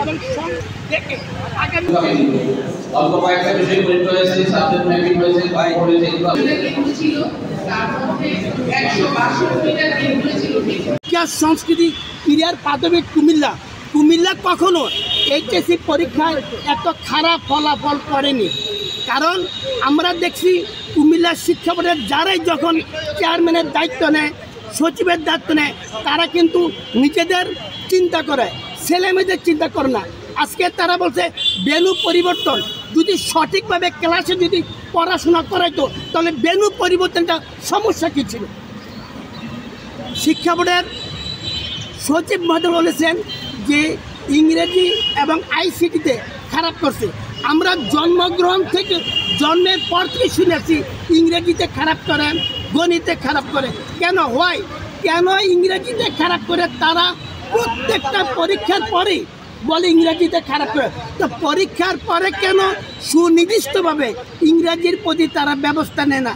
এবং দেখে আগামী অল্প কয়েকটা বিষয় পরীক্ষা হয়েছে, সাবজেক্ট ম্যাপিং হয়েছে, ছিল তার মধ্যে 162টা কেন্দ্র ছিল। ইতিহাস সংস্কৃতি ক্রীড়ার প্রাথমিক কুমিল্লা কখনো এইচএসসি পরীক্ষায় এত খারাপ ফলাফল করেনি। কারণ আমরা দেখছি কুমিল্লার শিক্ষা বোর্ডের যারাই যখন চেয়ারম্যানের দায়িত্ব নেয়, সচিবের দায়িত্ব নেয়, তারা কিন্তু নিজেদের চিন্তা করে, ছেলেমেয়েদের চিন্তা করে না। আজকে তারা বলছে বেনু পরিবর্তন, যদি সঠিকভাবে ক্লাসে যদি পড়াশোনা করাইতো তাহলে বেনু পরিবর্তনটা সমস্যা কী ছিল। শিক্ষা বোর্ডের সচিব মহোদয় বলেছেন যে ইংরেজি এবং আইসিটিতে খারাপ করছে। আমরা জন্মের পর থেকে শুনেছি ইংরেজিতে খারাপ করেন, গণিতে খারাপ করে। কেন হয়, কেন ইংরেজিতে খারাপ করে? তারা প্রত্যেকটা পরীক্ষার পরে বলে ইংরেজিতে খারাপ করে। তো পরীক্ষার পরে কেন সুনির্দিষ্টভাবে ইংরেজির প্রতি তারা ব্যবস্থা নেয় না?